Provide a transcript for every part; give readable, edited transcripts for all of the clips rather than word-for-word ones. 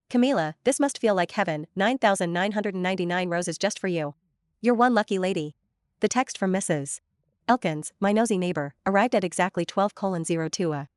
Camila, this must feel like heaven, 9,999 roses just for you. You're one lucky lady. The text from Mrs. Elkins, my nosy neighbor, arrived at exactly 12:02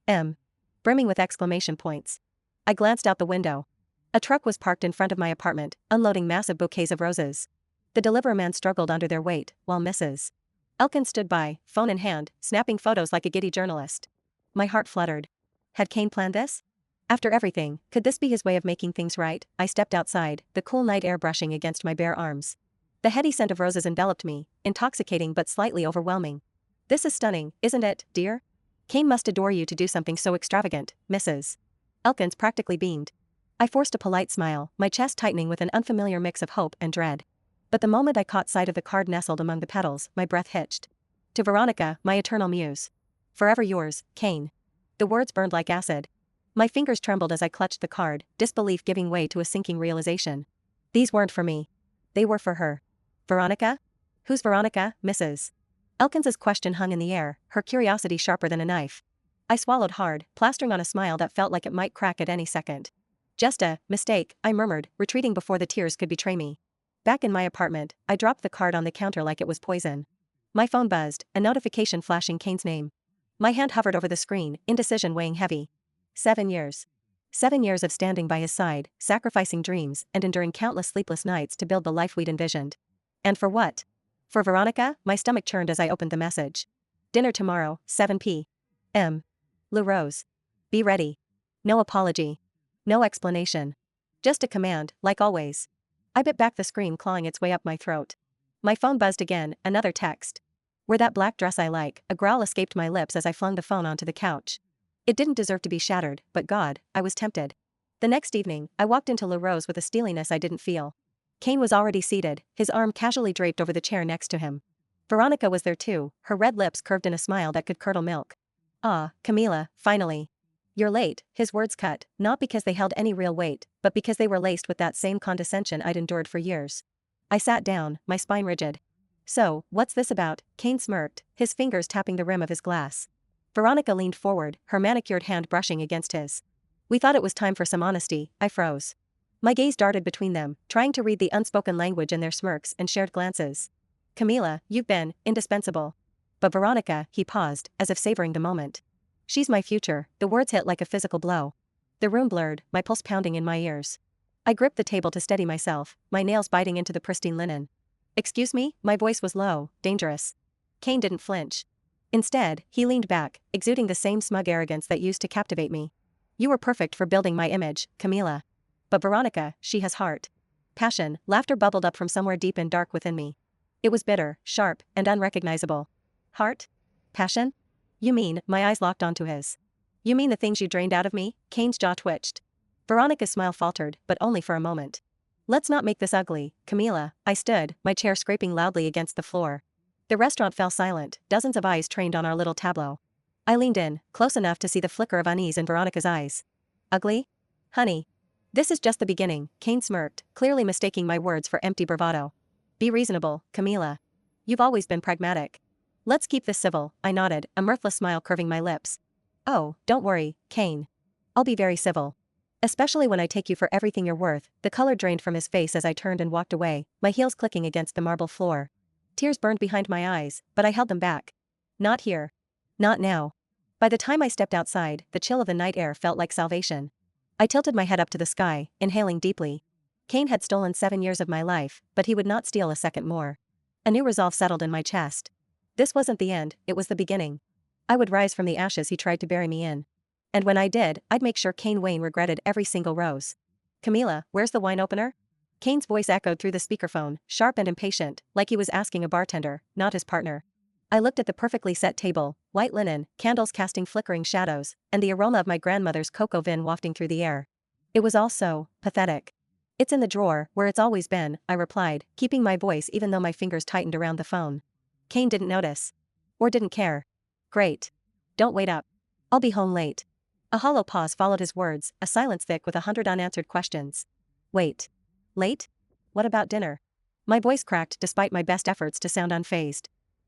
a.m. brimming with exclamation points. I glanced out the window. A truck was parked in front of my apartment, unloading massive bouquets of roses. The delivery man struggled under their weight, while Mrs. Elkins stood by, phone in hand, snapping photos like a giddy journalist. My heart fluttered. Had Kane planned this? After everything, could this be his way of making things right? I stepped outside, the cool night air brushing against my bare arms. The heady scent of roses enveloped me, intoxicating but slightly overwhelming. This is stunning, isn't it, dear? Kane must adore you to do something so extravagant, Mrs. Elkins practically beamed. I forced a polite smile, my chest tightening with an unfamiliar mix of hope and dread. But the moment I caught sight of the card nestled among the petals, my breath hitched. To Veronica, my eternal muse. Forever yours, Kane. The words burned like acid. My fingers trembled as I clutched the card, disbelief giving way to a sinking realization. These weren't for me. They were for her. Veronica? Who's Veronica, Mrs. Elkins's question hung in the air, her curiosity sharper than a knife. I swallowed hard, plastering on a smile that felt like it might crack at any second. Just a mistake, I murmured, retreating before the tears could betray me. Back in my apartment, I dropped the card on the counter like it was poison. My phone buzzed, a notification flashing Kane's name. My hand hovered over the screen, indecision weighing heavy. 7 years. 7 years of standing by his side, sacrificing dreams, and enduring countless sleepless nights to build the life we'd envisioned. And for what? For Veronica? My stomach churned as I opened the message. Dinner tomorrow, 7 p.m. Lou Rose. Be ready. No apology. No explanation. Just a command, like always. I bit back the scream clawing its way up my throat. My phone buzzed again, another text. Wear that black dress I like, a growl escaped my lips as I flung the phone onto the couch. It didn't deserve to be shattered, but God, I was tempted. The next evening, I walked into La Rose with a steeliness I didn't feel. Kane was already seated, his arm casually draped over the chair next to him. Veronica was there too, her red lips curved in a smile that could curdle milk. Ah, Camila, finally. You're late, his words cut, not because they held any real weight, but because they were laced with that same condescension I'd endured for years. I sat down, my spine rigid. So, what's this about? Kane smirked, his fingers tapping the rim of his glass. Veronica leaned forward, her manicured hand brushing against his. We thought it was time for some honesty, I froze. My gaze darted between them, trying to read the unspoken language in their smirks and shared glances. Camila, you've been indispensable. But Veronica, he paused, as if savoring the moment. She's my future, the words hit like a physical blow. The room blurred, my pulse pounding in my ears. I gripped the table to steady myself, my nails biting into the pristine linen. Excuse me? My voice was low, dangerous. Kane didn't flinch. Instead, he leaned back, exuding the same smug arrogance that used to captivate me. You were perfect for building my image, Camila. But Veronica, she has heart. Passion, laughter bubbled up from somewhere deep and dark within me. It was bitter, sharp, and unrecognizable. Heart? Passion? You mean, my eyes locked onto his. You mean the things you drained out of me? Kane's jaw twitched. Veronica's smile faltered, but only for a moment. Let's not make this ugly, Camila. I stood, my chair scraping loudly against the floor. The restaurant fell silent, dozens of eyes trained on our little tableau. I leaned in, close enough to see the flicker of unease in Veronica's eyes. Ugly? Honey. This is just the beginning, Kane smirked, clearly mistaking my words for empty bravado. Be reasonable, Camila. You've always been pragmatic. Let's keep this civil, I nodded, a mirthless smile curving my lips. Oh, don't worry, Kane. I'll be very civil. Especially when I take you for everything you're worth. The color drained from his face as I turned and walked away, my heels clicking against the marble floor. Tears burned behind my eyes, but I held them back. Not here. Not now. By the time I stepped outside, the chill of the night air felt like salvation. I tilted my head up to the sky, inhaling deeply. Kane had stolen 7 years of my life, but he would not steal a second more. A new resolve settled in my chest. This wasn't the end, it was the beginning. I would rise from the ashes he tried to bury me in. And when I did, I'd make sure Kane Wayne regretted every single rose. Camila, where's the wine opener? Kane's voice echoed through the speakerphone, sharp and impatient, like he was asking a bartender, not his partner. I looked at the perfectly set table, white linen, candles casting flickering shadows, and the aroma of my grandmother's cocoa vin wafting through the air. It was all so pathetic. It's in the drawer, where it's always been, I replied, keeping my voice even though my fingers tightened around the phone. Kane didn't notice. Or didn't care. Great. Don't wait up. I'll be home late. A hollow pause followed his words, a silence thick with 100 unanswered questions. Wait. Late? What about dinner? My voice cracked despite my best efforts to sound unfazed.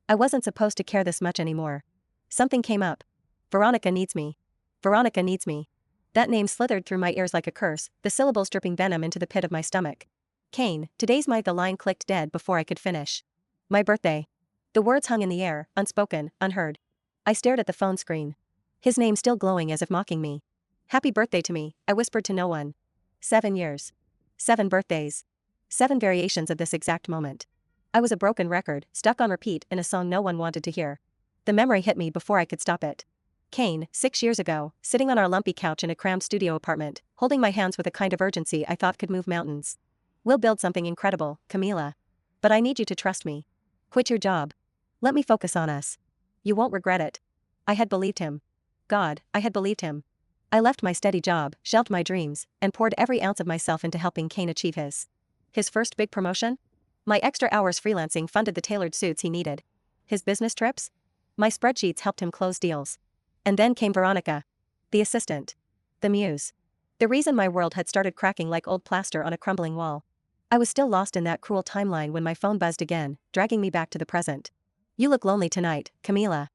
I wasn't supposed to care this much anymore. Something came up. Veronica needs me. Veronica needs me. That name slithered through my ears like a curse, the syllables dripping venom into the pit of my stomach. Kane, today's the line clicked dead before I could finish. My birthday. The words hung in the air, unspoken, unheard. I stared at the phone screen. His name still glowing as if mocking me. Happy birthday to me, I whispered to no one. 7 years. 7 birthdays. 7 variations of this exact moment. I was a broken record, stuck on repeat in a song no one wanted to hear. The memory hit me before I could stop it. Kane, 6 years ago, sitting on our lumpy couch in a crammed studio apartment, holding my hands with a kind of urgency I thought could move mountains. We'll build something incredible, Camila. But I need you to trust me. Quit your job. Let me focus on us. You won't regret it. I had believed him. God, I had believed him. I left my steady job, shelved my dreams, and poured every ounce of myself into helping Kane achieve his first big promotion? My extra hours freelancing funded the tailored suits he needed. His business trips? My spreadsheets helped him close deals. And then came Veronica. The assistant. The muse. The reason my world had started cracking like old plaster on a crumbling wall. I was still lost in that cruel timeline when my phone buzzed again, dragging me back to the present. You look lonely tonight, Camila.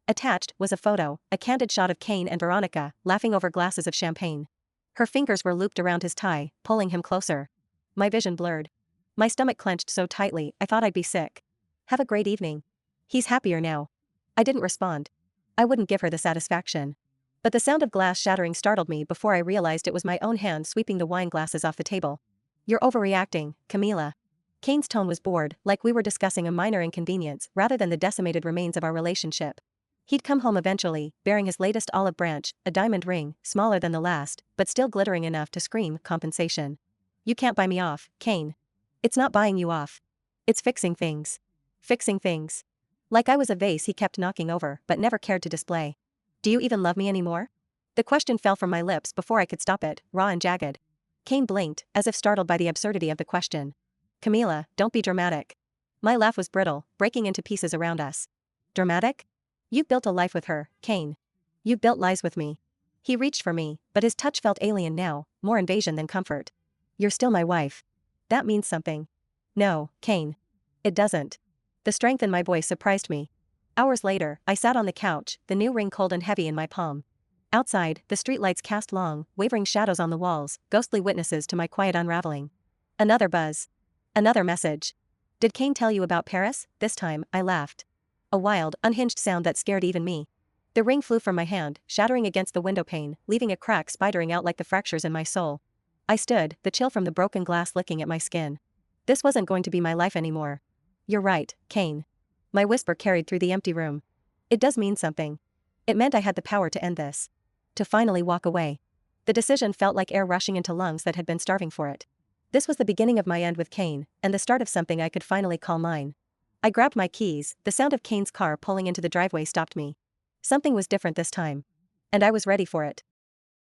Attached was a photo, a candid shot of Kane and Veronica, laughing over glasses of champagne. Her fingers were looped around his tie, pulling him closer. My vision blurred. My stomach clenched so tightly I thought I'd be sick. Have a great evening. He's happier now. I didn't respond. I wouldn't give her the satisfaction. But the sound of glass shattering startled me before I realized it was my own hand sweeping the wine glasses off the table. You're overreacting, Camila. Kane's tone was bored, like we were discussing a minor inconvenience rather than the decimated remains of our relationship. He'd come home eventually, bearing his latest olive branch, a diamond ring, smaller than the last, but still glittering enough to scream compensation. You can't buy me off, Kane. It's not buying you off. It's fixing things. Fixing things. Like I was a vase he kept knocking over but never cared to display. Do you even love me anymore? The question fell from my lips before I could stop it, raw and jagged. Kane blinked, as if startled by the absurdity of the question. Camila, don't be dramatic. My laugh was brittle, breaking into pieces around us. Dramatic? You've built a life with her, Kane. You've built lies with me. He reached for me, but his touch felt alien now, more invasion than comfort. You're still my wife. That means something. No, Kane. It doesn't. The strength in my voice surprised me. Hours later, I sat on the couch, the new ring cold and heavy in my palm. Outside, the streetlights cast long, wavering shadows on the walls, ghostly witnesses to my quiet unraveling. Another buzz. Another message. Did Kane tell you about Paris? This time, I laughed. A wild, unhinged sound that scared even me. The ring flew from my hand, shattering against the window pane, leaving a crack spidering out like the fractures in my soul. I stood, the chill from the broken glass licking at my skin. This wasn't going to be my life anymore. You're right, Kane. My whisper carried through the empty room. It does mean something. It meant I had the power to end this. To finally walk away. The decision felt like air rushing into lungs that had been starving for it. This was the beginning of my end with Kane, and the start of something I could finally call mine. I grabbed my keys, the sound of Kane's car pulling into the driveway stopped me. Something was different this time. And I was ready for it.